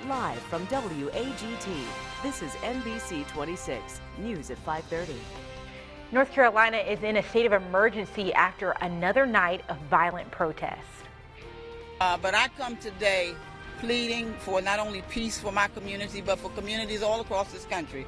Live from WAGT, this is NBC 26, News at 5:30. North Carolina is in a state of emergency after another night of violent protests. But I come today pleading for not only peace for my community, but for communities all across this country.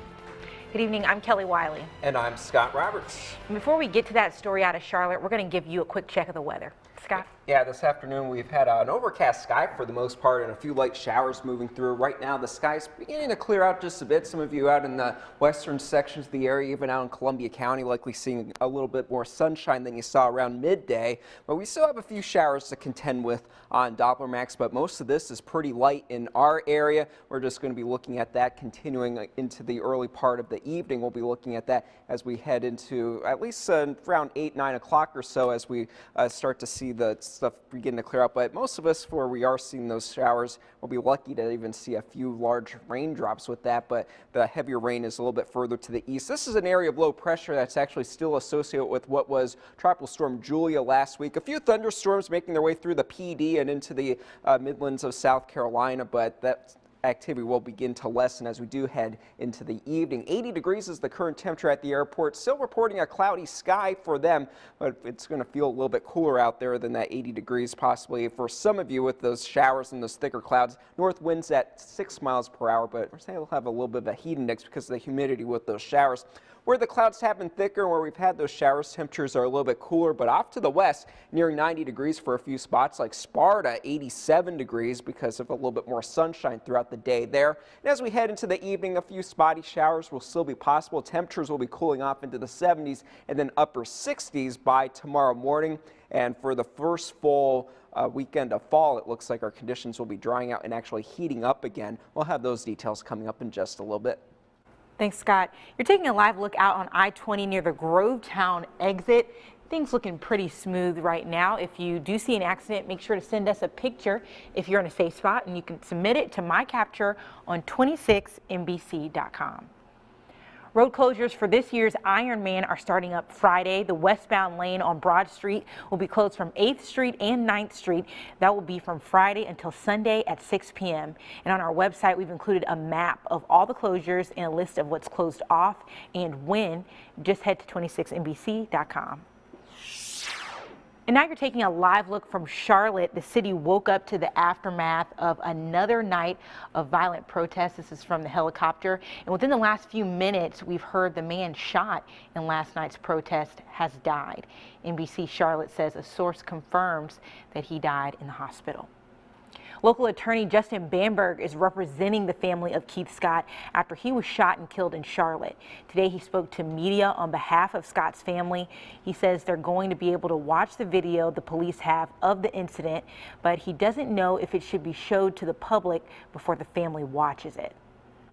Good evening, I'm Kelly Wiley. And I'm Scott Roberts. And before we get to that story out of Charlotte, we're going to give you a quick check of the weather. Scott? Yeah, this afternoon we've had an overcast sky for the most part and a few light showers moving through. Right now the sky's beginning to clear out just a bit. Some of you out in the western sections of the area, even out in Columbia County, likely seeing a little bit more sunshine than you saw around midday. But we still have a few showers to contend with on Doppler Max, but most of this is pretty light in our area. We're just going to be looking at that continuing into the early part of the evening. We'll be looking at that as we head into at least around 8, 9 o'clock or so as we start to see the stuff begin to clear up. But most of us, where we are seeing those showers, will be lucky to even see a few large raindrops with that, but the heavier rain is a little bit further to the east. This is an area of low pressure that's actually still associated with what was Tropical Storm Julia last week. A few thunderstorms making their way through the PD and into the Midlands of South Carolina, but that activity will begin to lessen as we do head into the evening. 80 degrees is the current temperature at the airport. Still reporting a cloudy sky for them, but it's going to feel a little bit cooler out there than that 80 degrees possibly for some of you with those showers and those thicker clouds. North winds at 6 miles per hour, but we're saying we'll have a little bit of a heat index because of the humidity with those showers. Where the clouds have been thicker and where we've had those showers, temperatures are a little bit cooler, but off to the west, nearing 90 degrees for a few spots like Sparta, 87 degrees because of a little bit more sunshine throughout the day there. And as we head into the evening, a few spotty showers will still be possible. Temperatures will be cooling off into the 70s and then upper 60s by tomorrow morning. And for the first full weekend of fall, it looks like our conditions will be drying out and actually heating up again. We'll have those details coming up in just a little bit. Thanks, Scott. You're taking a live look out on I-20 near the Grovetown exit. Things looking pretty smooth right now. If you do see an accident, make sure to send us a picture if you're in a safe spot, and you can submit it to my capture on 26NBC.com. Road closures for this year's Ironman are starting up Friday. The westbound lane on Broad Street will be closed from 8th Street and 9th Street. That will be from Friday until Sunday at 6 p.m. And on our website, we've included a map of all the closures and a list of what's closed off and when. Just head to 26NBC.com. And now you're taking a live look from Charlotte. The city woke up to the aftermath of another night of violent protests. This is from the helicopter. And within the last few minutes, we've heard the man shot in last night's protest has died. NBC Charlotte says a source confirms that he died in the hospital. Local attorney Justin Bamberg is representing the family of Keith Scott after he was shot and killed in Charlotte. Today he spoke to media on behalf of Scott's family. He says they're going to be able to watch the video the police have of the incident, but he doesn't know if it should be showed to the public before the family watches it.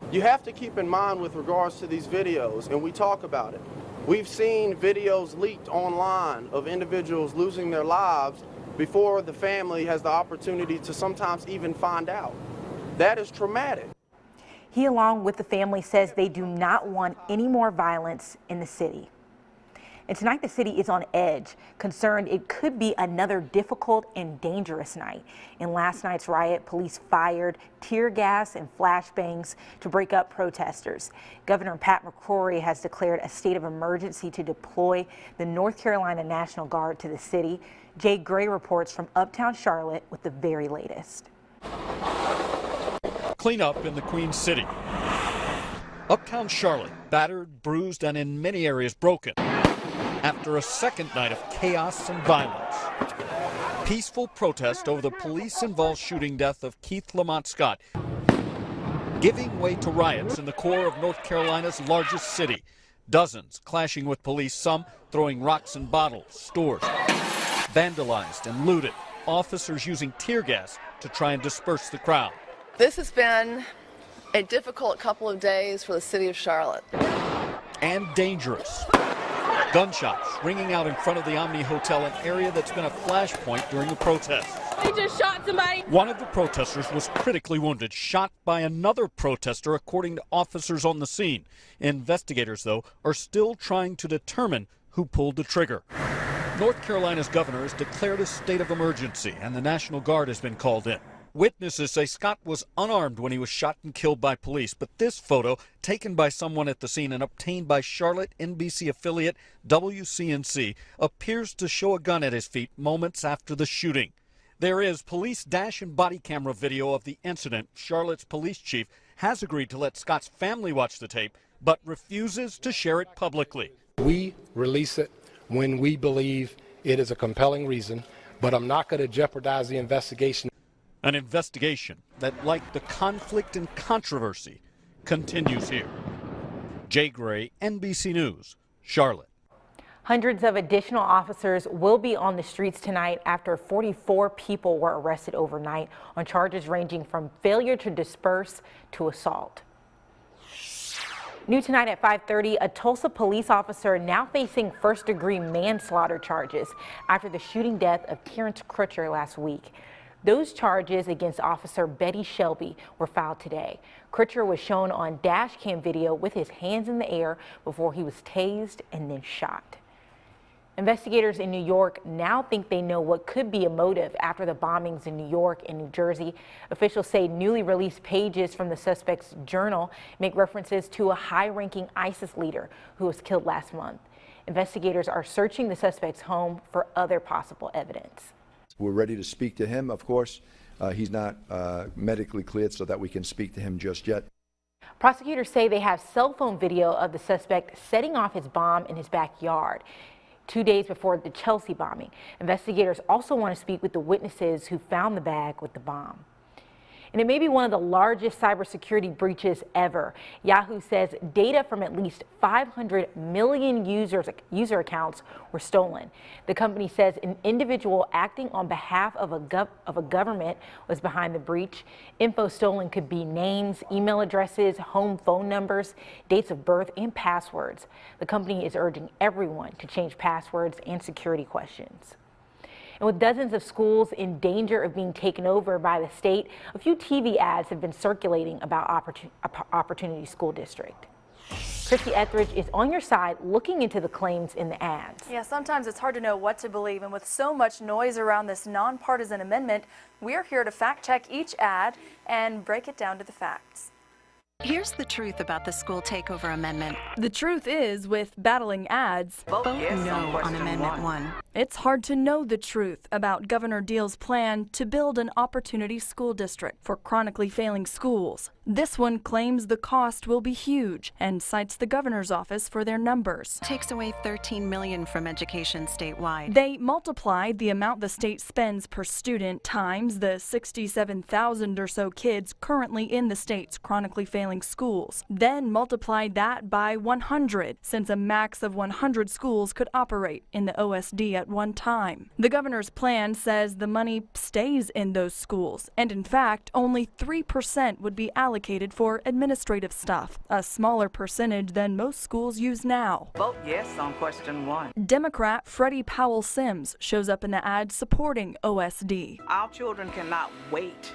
You have to keep in mind with regards to these videos, and we talk about it. We've seen videos leaked online of individuals losing their lives before the family has the opportunity to sometimes even find out. That is traumatic. He, along with the family, says they do not want any more violence in the city. And tonight the city is on edge, concerned it could be another difficult and dangerous night. In last night's riot, police fired tear gas and flashbangs to break up protesters. Governor Pat McCrory has declared a state of emergency to deploy the North Carolina National Guard to the city. Jay Gray reports from Uptown Charlotte with the very latest. Cleanup in the Queen City. Uptown Charlotte, battered, bruised, and in many areas broken after a second night of chaos and violence. Peaceful protest over the police-involved shooting death of Keith Lamont Scott, giving way to riots in the core of North Carolina's largest city. Dozens clashing with police, some throwing rocks and bottles, stores vandalized and looted, officers using tear gas to try and disperse the crowd. This has been a difficult couple of days for the city of Charlotte. And dangerous. Gunshots ringing out in front of the Omni Hotel, an area that's been a flashpoint during the protests. They just shot somebody. One of the protesters was critically wounded, shot by another protester, according to officers on the scene. Investigators, though, are still trying to determine who pulled the trigger. North Carolina's governor has declared a state of emergency, and the National Guard has been called in. Witnesses say Scott was unarmed when he was shot and killed by police, but this photo, taken by someone at the scene and obtained by Charlotte NBC affiliate WCNC, appears to show a gun at his feet moments after the shooting. There is police dash and body camera video of the incident. Charlotte's police chief has agreed to let Scott's family watch the tape, but refuses to share it publicly. We release it when we believe it is a compelling reason, but I'm not going to jeopardize the investigation. An investigation that, like the conflict and controversy, continues here. Jay Gray, NBC News, Charlotte. Hundreds of additional officers will be on the streets tonight after 44 people were arrested overnight on charges ranging from failure to disperse to assault. New tonight at 5:30, a Tulsa police officer now facing first-degree manslaughter charges after the shooting death of Terrence Crutcher last week. Those charges against Officer Betty Shelby were filed today. Crutcher was shown on dash cam video with his hands in the air before he was tased and then shot. Investigators in New York now think they know what could be a motive after the bombings in New York and New Jersey. Officials say newly released pages from the suspect's journal make references to a high-ranking ISIS leader who was killed last month. Investigators are searching the suspect's home for other possible evidence. We're ready to speak to him, of course. He's not medically cleared so that we can speak to him just yet. Prosecutors say they have cell phone video of the suspect setting off his bomb in his backyard 2 days before the Chelsea bombing. Investigators also want to speak with the witnesses who found the bag with the bomb. And it may be one of the largest cybersecurity breaches ever. Yahoo says data from at least 500 million user accounts were stolen. The company says an individual acting on behalf of a government was behind the breach. Info stolen could be names, email addresses, home phone numbers, dates of birth, and passwords. The company is urging everyone to change passwords and security questions. And with dozens of schools in danger of being taken over by the state, a few TV ads have been circulating about Opportunity School District. Christy Etheridge is on your side looking into the claims in the ads. Yeah, sometimes it's hard to know what to believe, and with so much noise around this nonpartisan amendment, we're here to fact check each ad and break it down to the facts. Here's the truth about the school takeover amendment. The truth is, with battling ads, Vote no on Amendment 1. It's hard to know the truth about Governor Deal's plan to build an Opportunity School District for chronically failing schools. This one claims the cost will be huge and cites the governor's office for their numbers. Takes away $13 million from education statewide. They multiplied the amount the state spends per student times the 67,000 or so kids currently in the state's chronically failing schools. Then multiplied that by 100, since a max of 100 schools could operate in the OSD at one time. The governor's plan says the money stays in those schools, and in fact, only 3% would be allocated for administrative stuff, a smaller percentage than most schools use now. Vote yes on question 1. Democrat Freddie Powell Sims shows up in the ad supporting OSD. Our children cannot wait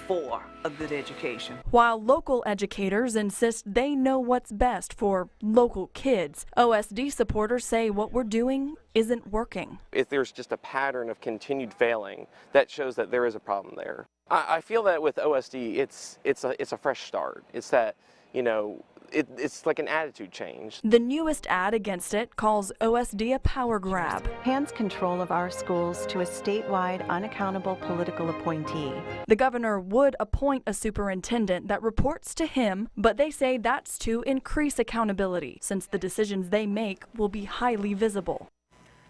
for a good education. While local educators insist they know what's best for local kids, OSD supporters say what we're doing isn't working. If there's just a pattern of continued failing, that shows that there is a problem there. I feel that with OSD, it's a fresh start. It's that, you know, it's like an attitude change. The newest ad against it calls OSD a power grab. Hands control of our schools to a statewide, unaccountable political appointee. The governor would appoint a superintendent that reports to him, but they say that's to increase accountability, since the decisions they make will be highly visible.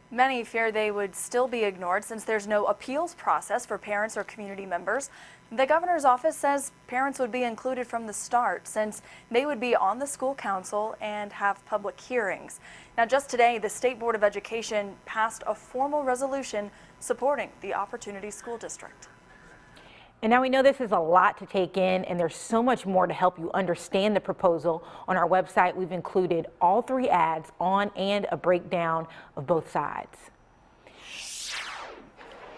Many fear they would still be ignored since there's no appeals process for parents or community members. The governor's office says parents would be included from the start since they would be on the school council and have public hearings. Now, just today, the State Board of Education passed a formal resolution supporting the Opportunity School District. And now we know this is a lot to take in, and there's so much more to help you understand the proposal. On our website, we've included all 3 ads on and a breakdown of both sides.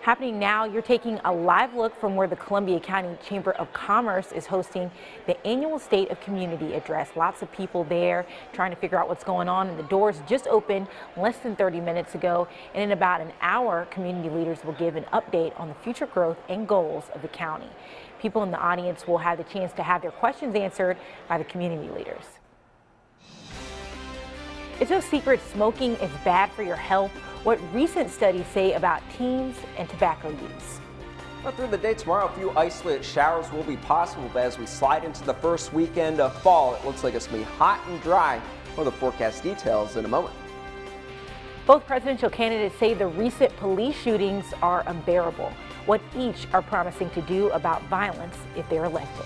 Happening now, you're taking a live look from where the Columbia County Chamber of Commerce is hosting the annual State of Community Address. Lots of people there trying to figure out what's going on, and the doors just opened less than 30 minutes ago. And in about an hour, community leaders will give an update on the future growth and goals of the county. People in the audience will have the chance to have their questions answered by the community leaders. It's no secret smoking is bad for your health. What recent studies say about teens and tobacco use. Well, through the day tomorrow, a few isolated showers will be possible, but as we slide into the first weekend of fall, it looks like it's going to be hot and dry. Well, the forecast details in a moment. Both presidential candidates say the recent police shootings are unbearable. What each are promising to do about violence if they're elected.